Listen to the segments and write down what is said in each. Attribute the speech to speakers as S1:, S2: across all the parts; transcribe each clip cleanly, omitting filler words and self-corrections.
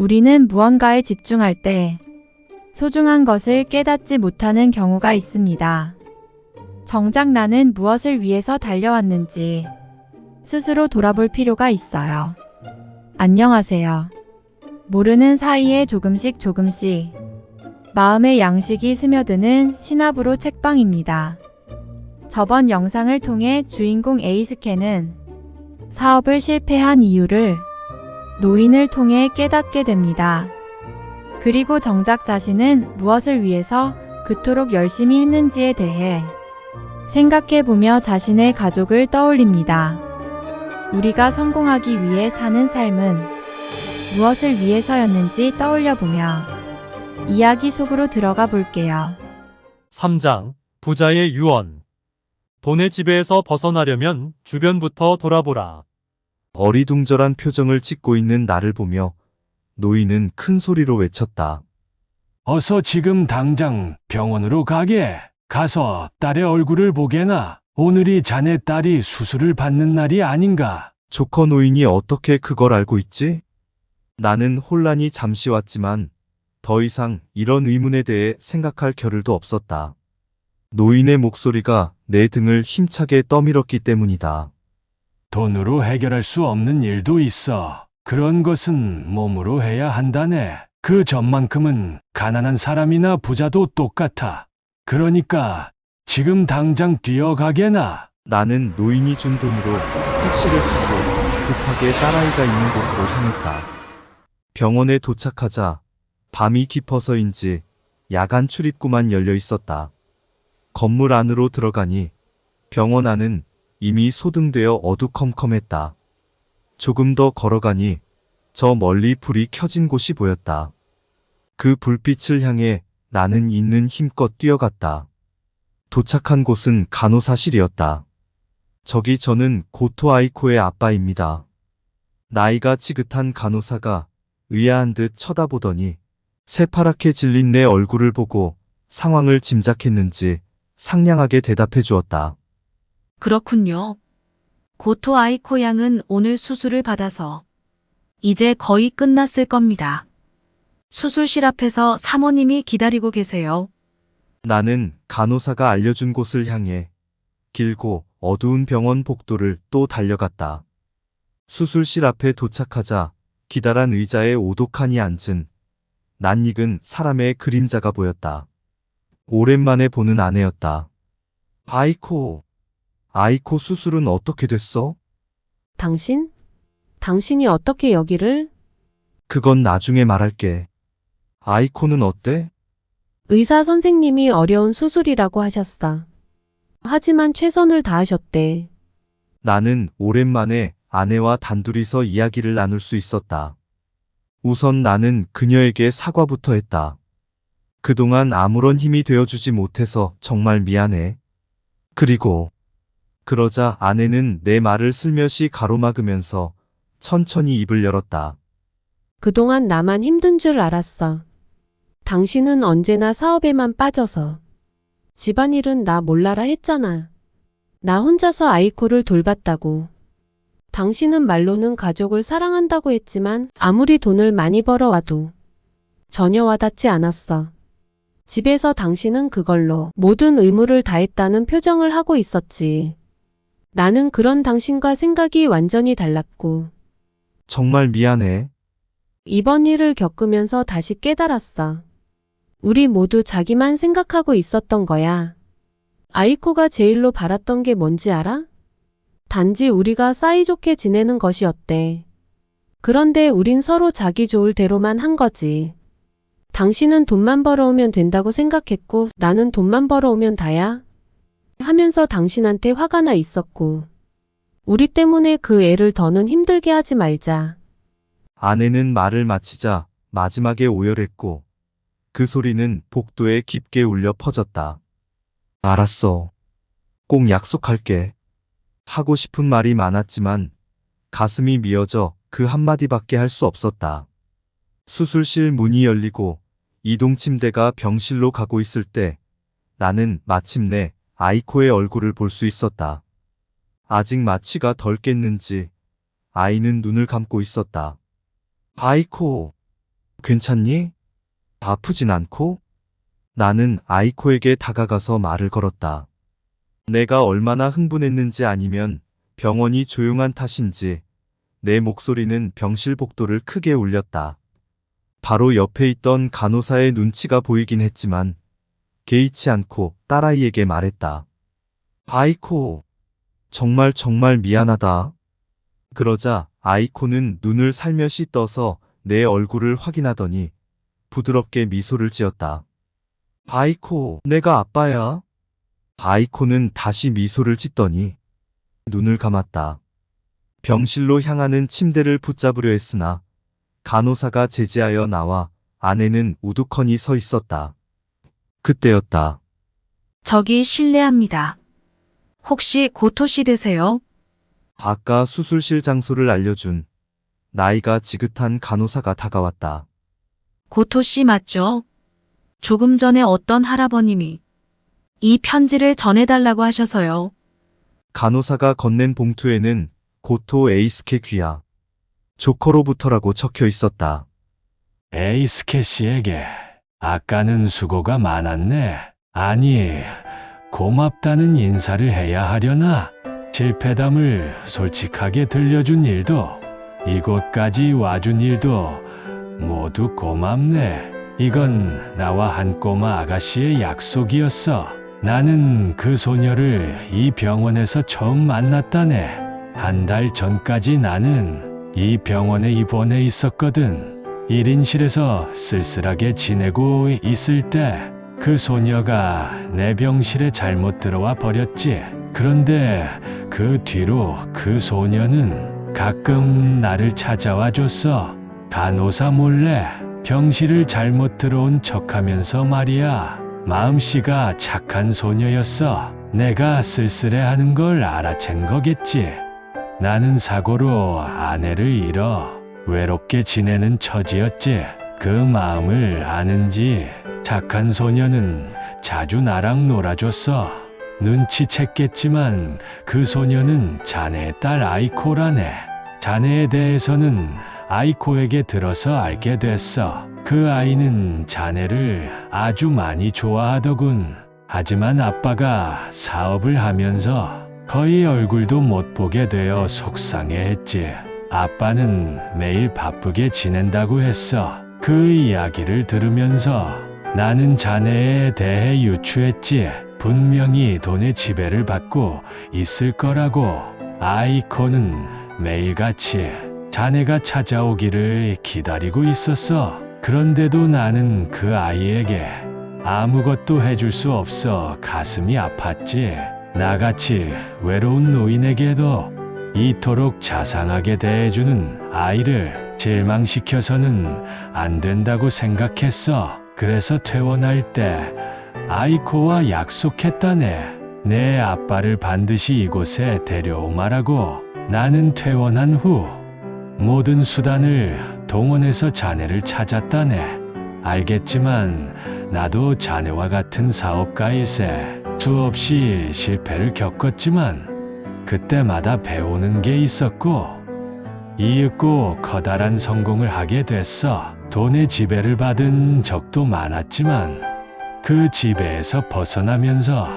S1: 우리는 무언가에 집중할 때 소중한 것을 깨닫지 못하는 경우가 있습니다. 정작 나는 무엇을 위해서 달려왔는지 스스로 돌아볼 필요가 있어요. 안녕하세요. 모르는 사이에 조금씩 마음의 양식이 스며드는 신압으로 책방입니다. 저번 영상을 통해 주인공 에이스케는 사업을 실패한 이유를 노인을 통해 깨닫게 됩니다. 그리고 정작 자신은 무엇을 위해서 그토록 열심히 했는지에 대해 생각해보며 자신의 가족을 떠올립니다. 우리가 성공하기 위해 사는 삶은 무엇을 위해서였는지 떠올려보며 이야기 속으로 들어가 볼게요.
S2: 3장 부자의 유언. 돈의 지배에서 벗어나려면 주변부터 돌아보라.
S3: 어리둥절한 표정을 짓고 있는 나를 보며 노인은 큰 소리로 외쳤다.
S4: 어서 지금 당장 병원으로 가게. 가서 딸의 얼굴을 보게나. 오늘이 자네 딸이 수술을 받는 날이 아닌가.
S3: 조커 노인이 어떻게 그걸 알고 있지? 나는 혼란이 잠시 왔지만 더 이상 이런 의문에 대해 생각할 겨를도 없었다. 노인의 목소리가 내 등을 힘차게 떠밀었기 때문이다.
S4: 돈으로 해결할 수 없는 일도 있어. 그런 것은 몸으로 해야 한다네. 그 전만큼은 가난한 사람이나 부자도 똑같아. 그러니까 지금 당장 뛰어가게나.
S3: 나는 노인이 준 돈으로 택시를 타고 급하게 딸아이가 있는 곳으로 향했다. 병원에 도착하자 밤이 깊어서인지 야간 출입구만 열려 있었다. 건물 안으로 들어가니 병원 안은 이미 소등되어 어두컴컴했다. 조금 더 걸어가니 저 멀리 불이 켜진 곳이 보였다. 그 불빛을 향해 나는 있는 힘껏 뛰어갔다. 도착한 곳은 간호사실이었다. 저기 저는 고토 아이코의 아빠입니다. 나이가 지긋한 간호사가 의아한 듯 쳐다보더니 새파랗게 질린 내 얼굴을 보고 상황을 짐작했는지 상냥하게 대답해 주었다.
S5: 그렇군요. 고토 아이코 양은 오늘 수술을 받아서 이제 거의 끝났을 겁니다. 수술실 앞에서 사모님이 기다리고 계세요.
S3: 나는 간호사가 알려준 곳을 향해 길고 어두운 병원 복도를 또 달려갔다. 수술실 앞에 도착하자 기다란 의자에 오독하니 앉은 낯익은 사람의 그림자가 보였다. 오랜만에 보는 아내였다. 아이코 수술은 어떻게 됐어?
S6: 당신이 어떻게 여기를?
S3: 그건 나중에 말할게. 아이코는 어때?
S6: 의사 선생님이 어려운 수술이라고 하셨어. 하지만 최선을 다하셨대.
S3: 나는 오랜만에 아내와 단둘이서 이야기를 나눌 수 있었다. 우선 나는 그녀에게 사과부터 했다. 그동안 아무런 힘이 되어주지 못해서 정말 미안해. 그러자 아내는 내 말을 슬며시 가로막으면서 천천히 입을 열었다.
S6: 그동안 나만 힘든 줄 알았어. 당신은 언제나 사업에만 빠져서. 집안일은 나 몰라라 했잖아. 나 혼자서 아이코를 돌봤다고. 당신은 말로는 가족을 사랑한다고 했지만 아무리 돈을 많이 벌어와도 전혀 와닿지 않았어. 집에서 당신은 그걸로 모든 의무를 다했다는 표정을 하고 있었지. 나는 그런 당신과 생각이 완전히 달랐고.
S3: 정말 미안해.
S6: 이번 일을 겪으면서 다시 깨달았어. 우리 모두 자기만 생각하고 있었던 거야. 아이코가 제일로 바랐던 게 뭔지 알아? 단지 우리가 사이좋게 지내는 것이었대. 그런데 우린 서로 자기 좋을 대로만 한 거지. 당신은 돈만 벌어오면 된다고 생각했고 나는 돈만 벌어오면 다야 하면서 당신한테 화가 나 있었고. 우리 때문에 그 애를 더는 힘들게 하지 말자.
S3: 아내는 말을 마치자 마지막에 오열했고 그 소리는 복도에 깊게 울려 퍼졌다. 알았어. 꼭 약속할게. 하고 싶은 말이 많았지만 가슴이 미어져 그 한마디밖에 할 수 없었다. 수술실 문이 열리고 이동 침대가 병실로 가고 있을 때 나는 마침내 아이코의 얼굴을 볼 수 있었다. 아직 마취가 덜 깼는지 아이는 눈을 감고 있었다. 아이코. 괜찮니? 아프진 않고? 나는 아이코에게 다가가서 말을 걸었다. 내가 얼마나 흥분했는지 아니면 병원이 조용한 탓인지 내 목소리는 병실복도를 크게 울렸다. 바로 옆에 있던 간호사의 눈치가 보이긴 했지만 개의치 않고 딸아이에게 말했다. 아이코, 정말 미안하다. 그러자 아이코는 눈을 살며시 떠서 내 얼굴을 확인하더니 부드럽게 미소를 지었다. 아이코, 내가 아빠야. 아이코는 다시 미소를 짓더니 눈을 감았다. 병실로 향하는 침대를 붙잡으려 했으나 간호사가 제지하여 나와 아내는 우두커니 서 있었다. 그때였다.
S5: 저기 실례합니다. 혹시 고토 씨 되세요?
S3: 아까 수술실 장소를 알려준 나이가 지긋한 간호사가 다가왔다.
S5: 고토 씨 맞죠? 조금 전에 어떤 할아버님이 이 편지를 전해달라고 하셔서요.
S3: 간호사가 건넨 봉투에는 고토 에이스케 귀야. 조커로부터라고 적혀 있었다.
S4: 에이스케 씨에게 아까는 수고가 많았네. 아니, 고맙다는 인사를 해야 하려나? 실패담을 솔직하게 들려준 일도, 이곳까지 와준 일도 모두 고맙네. 이건 나와 한 꼬마 아가씨의 약속이었어. 나는 그 소녀를 이 병원에서 처음 만났다네. 한 달 전까지 나는 이 병원에 입원해 있었거든. 1인실에서 쓸쓸하게 지내고 있을 때 그 소녀가 내 병실에 잘못 들어와 버렸지. 그런데 그 뒤로 그 소녀는 가끔 나를 찾아와 줬어. 간호사 몰래 병실을 잘못 들어온 척하면서 말이야. 마음씨가 착한 소녀였어. 내가 쓸쓸해하는 걸 알아챈 거겠지. 나는 사고로 아내를 잃어 외롭게 지내는 처지였지. 그 마음을 아는지 착한 소녀는 자주 나랑 놀아줬어. 눈치챘겠지만 그 소녀는 자네의 딸 아이코라네. 자네에 대해서는 아이코에게 들어서 알게 됐어. 그 아이는 자네를 아주 많이 좋아하더군. 하지만 아빠가 사업을 하면서 거의 얼굴도 못 보게 되어 속상해했지. 아빠는 매일 바쁘게 지낸다고 했어. 그 이야기를 들으면서 나는 자네에 대해 유추했지. 분명히 돈의 지배를 받고 있을 거라고. 아이코는 매일같이 자네가 찾아오기를 기다리고 있었어. 그런데도 나는 그 아이에게 아무것도 해줄 수 없어 가슴이 아팠지. 나같이 외로운 노인에게도 이토록 자상하게 대해주는 아이를 실망시켜서는 안 된다고 생각했어. 그래서 퇴원할 때 아이코와 약속했다네. 내 아빠를 반드시 이곳에 데려오마라고. 나는 퇴원한 후 모든 수단을 동원해서 자네를 찾았다네. 알겠지만 나도 자네와 같은 사업가일세. 수없이 실패를 겪었지만 그때마다 배우는 게 있었고 이윽고 커다란 성공을 하게 됐어. 돈의 지배를 받은 적도 많았지만 그 지배에서 벗어나면서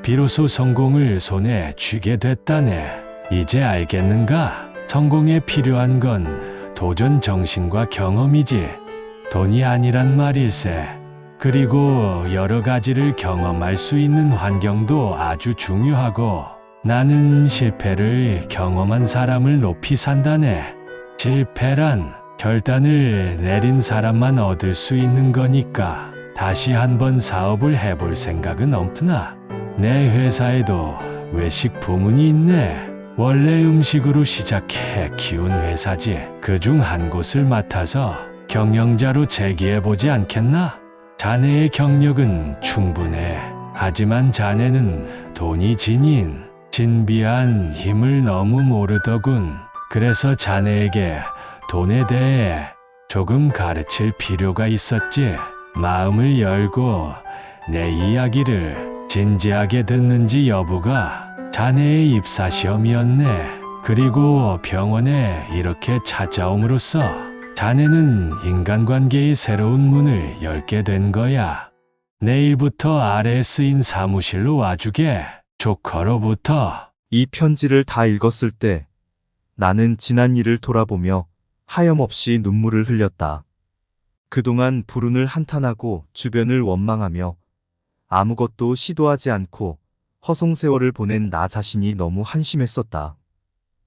S4: 비로소 성공을 손에 쥐게 됐다네. 이제 알겠는가? 성공에 필요한 건 도전 정신과 경험이지 돈이 아니란 말일세. 그리고 여러 가지를 경험할 수 있는 환경도 아주 중요하고 나는 실패를 경험한 사람을 높이 산다네. 실패란 결단을 내린 사람만 얻을 수 있는 거니까 다시 한번 사업을 해볼 생각은 없으나 내 회사에도 외식 부문이 있네. 원래 음식으로 시작해 키운 회사지. 그중 한 곳을 맡아서 경영자로 재기해보지 않겠나? 자네의 경력은 충분해. 하지만 자네는 돈이 지닌 신비한 힘을 너무 모르더군. 그래서 자네에게 돈에 대해 조금 가르칠 필요가 있었지. 마음을 열고 내 이야기를 진지하게 듣는지 여부가 자네의 입사시험이었네. 그리고 병원에 이렇게 찾아옴으로써 자네는 인간관계의 새로운 문을 열게 된 거야. 내일부터 아래에 쓰인 사무실로 와주게. 조커로부터.
S3: 이 편지를 다 읽었을 때 나는 지난 일을 돌아보며 하염없이 눈물을 흘렸다. 그동안 불운을 한탄하고 주변을 원망하며 아무것도 시도하지 않고 허송세월을 보낸 나 자신이 너무 한심했었다.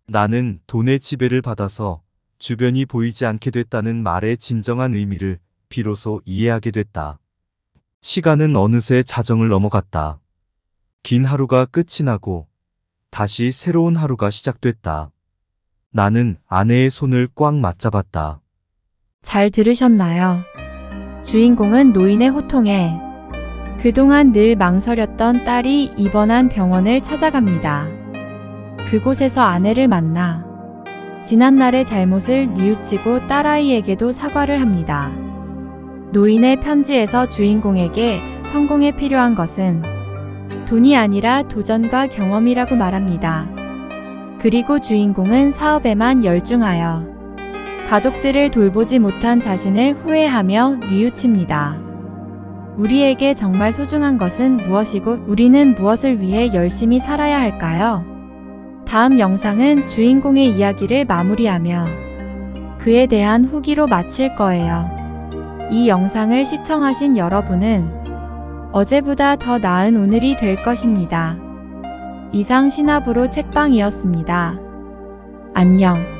S3: 나는 돈의 지배를 받아서 주변이 보이지 않게 됐다는 말의 진정한 의미를 비로소 이해하게 됐다. 시간은 어느새 자정을 넘어갔다. 긴 하루가 끝이 나고 다시 새로운 하루가 시작됐다. 나는 아내의 손을 꽉 맞잡았다.
S1: 잘 들으셨나요? 주인공은 노인의 호통에 그동안 늘 망설였던 딸이 입원한 병원을 찾아갑니다. 그곳에서 아내를 만나 지난날의 잘못을 뉘우치고 딸아이에게도 사과를 합니다. 노인의 편지에서 주인공에게 성공에 필요한 것은 돈이 아니라 도전과 경험이라고 말합니다. 그리고 주인공은 사업에만 열중하여 가족들을 돌보지 못한 자신을 후회하며 뉘우칩니다. 우리에게 정말 소중한 것은 무엇이고 우리는 무엇을 위해 열심히 살아야 할까요? 다음 영상은 주인공의 이야기를 마무리하며 그에 대한 후기로 마칠 거예요. 이 영상을 시청하신 여러분은 어제보다 더 나은 오늘이 될 것입니다. 이상 신압으로 책방이었습니다. 안녕.